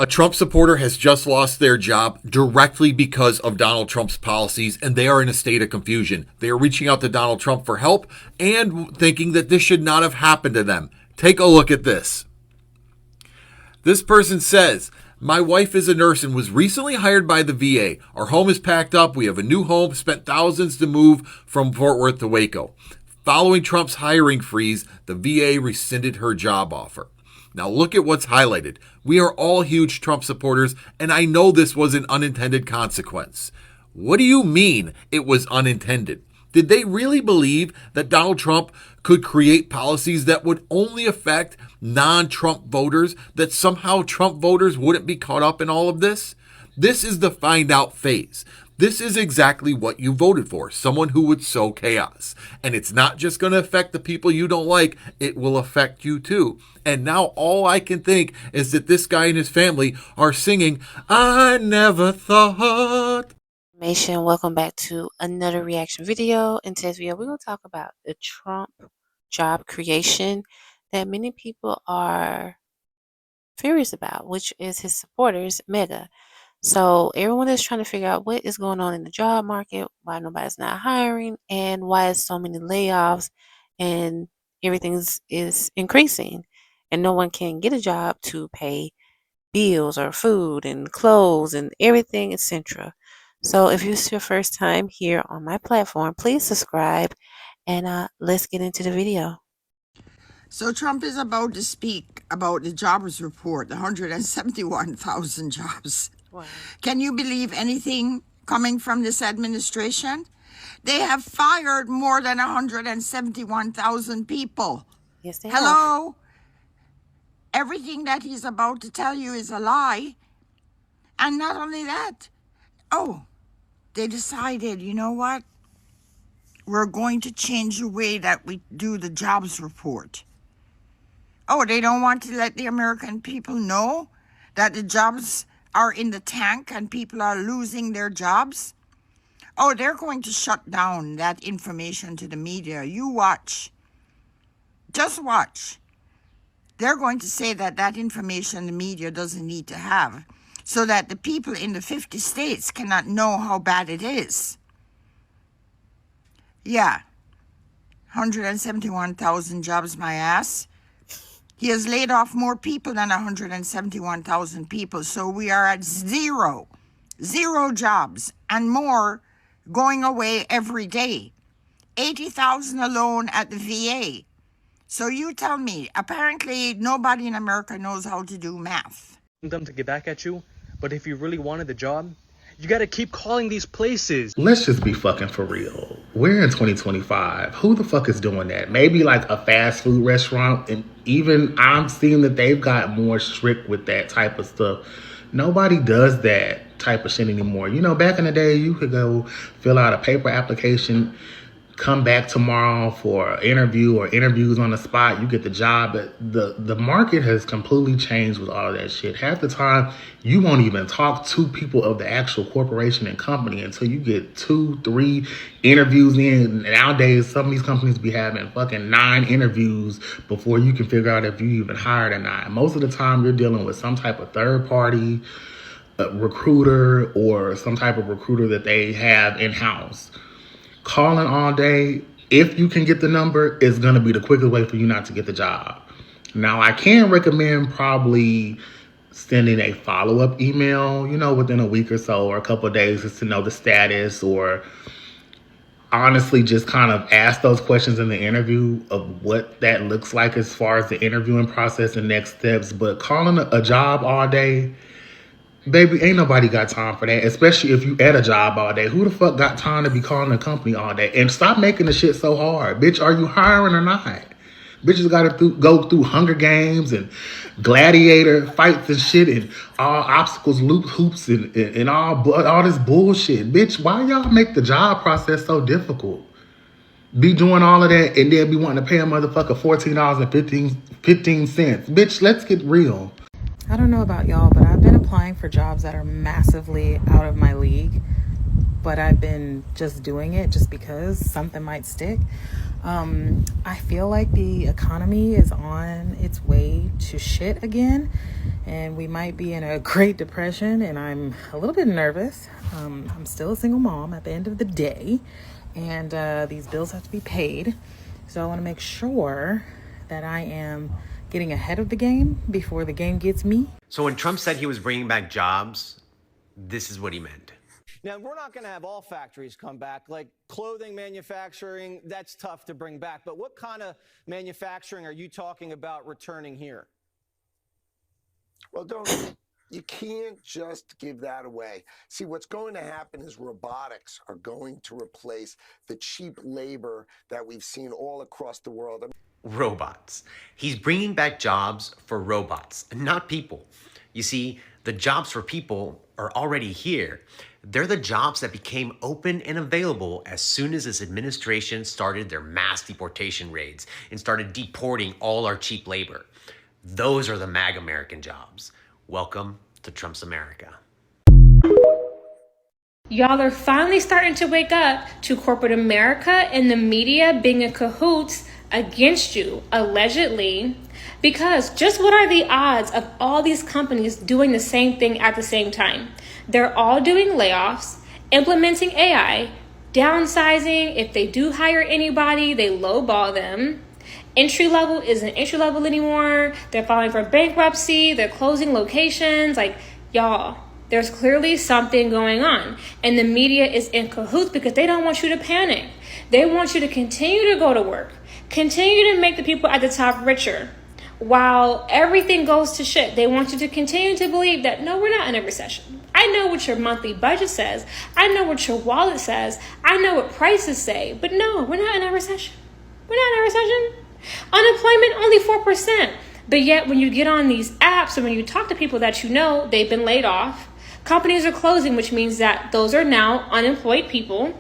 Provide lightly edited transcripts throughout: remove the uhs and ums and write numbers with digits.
A Trump supporter has just lost their job directly because of Donald Trump's policies, and they are in a state of confusion. They are reaching out to Donald Trump for help and thinking that this should not have happened to them. Take a look at this. This person says, my wife is a nurse and was recently hired by the VA. Our home is packed up. We have a new home, spent thousands to move from Fort Worth to Waco. Following Trump's hiring freeze, the VA rescinded her job offer. Now look at what's highlighted. We are all huge Trump supporters, and I know this was an unintended consequence. What do you mean it was unintended? Did they really believe that Donald Trump could create policies that would only affect non-Trump voters, that somehow Trump voters wouldn't be caught up in all of this? This is the find out phase. This is exactly what you voted for, someone who would sow chaos. And it's not just going to affect the people you don't like, it will affect you too. And now all I can think is that this guy and his family are singing, I never thought. Welcome back to another reaction video. In today's video, we're going to talk about the Trump job creation that many people are furious about, which is his supporters, MAGA. So everyone is trying to figure out what is going on in the job market, why nobody's not hiring, and why is so many layoffs and everything is increasing, and no one can get a job to pay bills or food and clothes and everything, etc. So if it's your first time here on my platform, please subscribe and let's get into the video. So Trump is about to speak about the jobs report, the 171,000 jobs. Wow. Can you believe anything coming from this administration? They have fired more than 171,000 people. Yes, they Hello? Everything that he's about to tell you is a lie. And not only that, they decided, you know what? We're going to change the way that we do the jobs report. They don't want to let the American people know that the jobs are in the tank and people are losing their jobs. They're going to shut down that information to the media. You watch. Just watch. They're going to say that that information the media doesn't need to have, so that the people in the 50 states cannot know how bad it is. Yeah. 171,000 jobs, my ass. He has laid off more people than 171,000 people. So we are at zero jobs, and more going away every day. 80,000 alone at the VA. So you tell me, apparently nobody in America knows how to do math. Them to get back at you, but if you really wanted the job, you gotta keep calling these places. Let's just be fucking for real. We're in 2025. Who the fuck is doing that? Maybe like a fast food restaurant, and even I'm seeing that they've got more strict with that type of stuff. Nobody does that type of shit anymore. You know, back in the day, you could go fill out a paper application, come back tomorrow for an interview or interviews on the spot, you get the job. But the market has completely changed with all that shit. Half the time, you won't even talk to people of the actual corporation and company until you get 2-3 interviews in. Nowadays, some of these companies be having fucking 9 interviews before you can figure out if you even hired or not. Most of the time, you're dealing with some type of third party recruiter or some type of recruiter that they have in-house. Calling all day, if you can get the number, is going to be the quickest way for you not to get the job. Now, I can recommend probably sending a follow-up email, within a week or so or a couple of days, just to know the status, or honestly just kind of ask those questions in the interview of what that looks like as far as the interviewing process and next steps. But calling a job all day, baby, ain't nobody got time for that, especially if you at a job all day. Who the fuck got time to be calling a company all day? And stop making the shit so hard. Bitch, are you hiring or not? Bitches got to go through Hunger Games and gladiator fights and shit and all obstacles, hoops and all this bullshit. Bitch, why y'all make the job process so difficult? Be doing all of that and then be wanting to pay a motherfucker $14.15. Bitch, let's get real. I don't know about y'all, but I've been applying for jobs that are massively out of my league. but I've been just doing it just because something might stick. I feel like the economy is on its way to shit again, and we might be in a Great Depression, and I'm a little bit nervous. I'm still a single mom at the end of the day, and these bills have to be paid. So I want to make sure that I am getting ahead of the game before the game gets me. So when Trump said he was bringing back jobs, this is what he meant. Now, we're not going to have all factories come back. Like clothing manufacturing, that's tough to bring back. But what kind of manufacturing are you talking about returning here? Well, you can't just give that away. See, what's going to happen is robotics are going to replace the cheap labor that we've seen all across the world. Robots. He's bringing back jobs for robots, not people. You see, the jobs for people are already here. They're the jobs that became open and available as soon as this administration started their mass deportation raids and started deporting all our cheap labor. Those are the MAGA American jobs. Welcome to Trump's America. Y'all are finally starting to wake up to corporate America and the media being in cahoots against you, allegedly. Because just what are the odds of all these companies doing the same thing at the same time? They're all doing layoffs, implementing AI, downsizing. If they do hire anybody, they lowball them. Entry level isn't entry level anymore. They're filing for bankruptcy. They're closing locations. Like, y'all, there's clearly something going on. And the media is in cahoots because they don't want you to panic. They want you to continue to go to work, continue to make the people at the top richer, while everything goes to shit. They want you to continue to believe that, no, we're not in a recession. I know what your monthly budget says. I know what your wallet says. I know what prices say. But no, we're not in a recession. We're not in a recession. Unemployment only 4%. But yet when you get on these apps and when you talk to people that you know, they've been laid off. Companies are closing, which means that those are now unemployed people.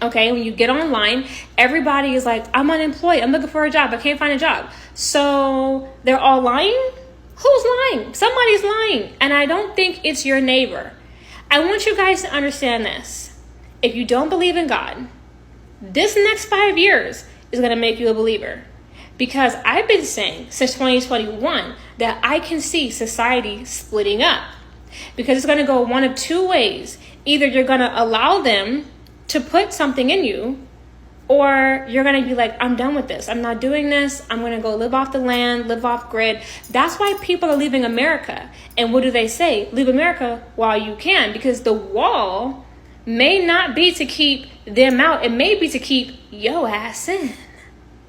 Okay, when you get online, everybody is like, I'm unemployed. I'm looking for a job. I can't find a job. So they're all lying? Who's lying? Somebody's lying. And I don't think it's your neighbor. I want you guys to understand this. If you don't believe in God, this next 5 years is going to make you a believer. Because I've been saying since 2021 that I can see society splitting up. Because it's going to go one of two ways. Either you're going to allow them to put something in you, or you're going to be like, I'm done with this. I'm not doing this. I'm going to go live off the land, live off grid. That's why people are leaving America. And what do they say? Leave America while you can, because the wall may not be to keep them out. It may be to keep your ass in.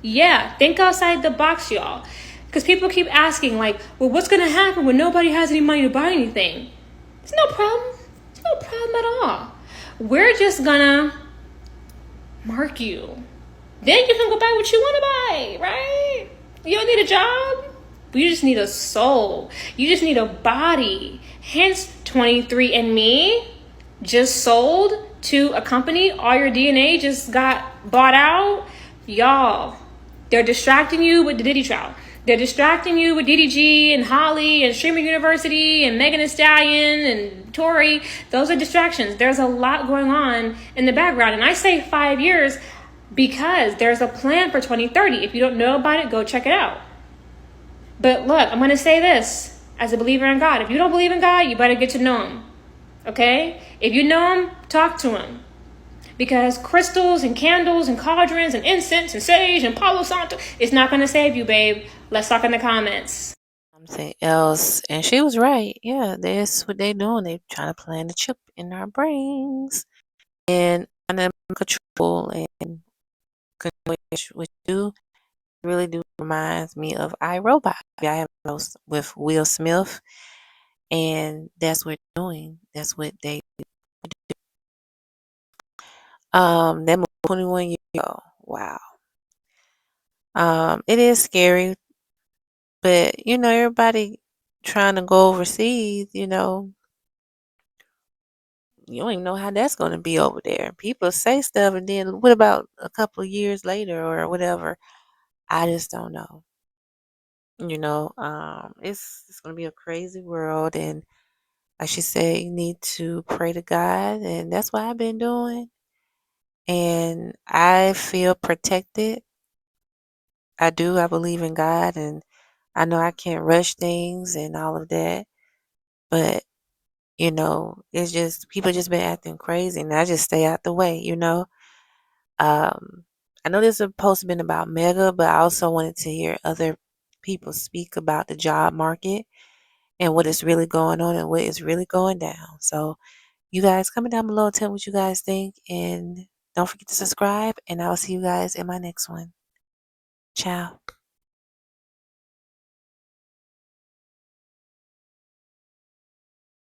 Yeah, think outside the box, y'all. Because people keep asking, like, well, what's going to happen when nobody has any money to buy anything? It's no problem. It's no problem at all. We're just gonna mark you. Then you can go buy what you want to buy, right? You don't need a job. You just need a soul. You just need a body. Hence, 23andMe just sold to a company. All your DNA just got bought out. Y'all, they're distracting you with the Diddy trial. They're distracting you with DDG and Holly and Streamer University and Megan Thee Stallion and Tory. Those are distractions. There's a lot going on in the background. And I say 5 years because there's a plan for 2030. If you don't know about it, go check it out. But look, I'm going to say this as a believer in God. If you don't believe in God, you better get to know him. Okay? If you know him, talk to him. Because crystals and candles and cauldrons and incense and sage and Palo Santo, it's not going to save you, babe. Let's talk in the comments. Something else. And she was right. Yeah, that's what they're doing. They're trying to plant a chip in our brains. And trying to control and which do really do reminds me of iRobot. I have those with Will Smith. And that's what they're doing. That's what they do. That movie 21 years ago. Wow. It is scary, but everybody trying to go overseas, you don't even know how that's going to be over there. People say stuff, and then what about a couple of years later or whatever? I just don't know. It's going to be a crazy world, and Like she said, you need to pray to God, and that's what I've been doing. And I feel protected. I do. I believe in God, and I know I can't rush things and all of that. But it's just people just been acting crazy, and I just stay out the way. I know this is supposed to been about MAGA, but I also wanted to hear other people speak about the job market and what is really going on and what is really going down. So you guys comment down below, tell me what you guys think, and don't forget to subscribe, and I'll see you guys in my next one. Ciao.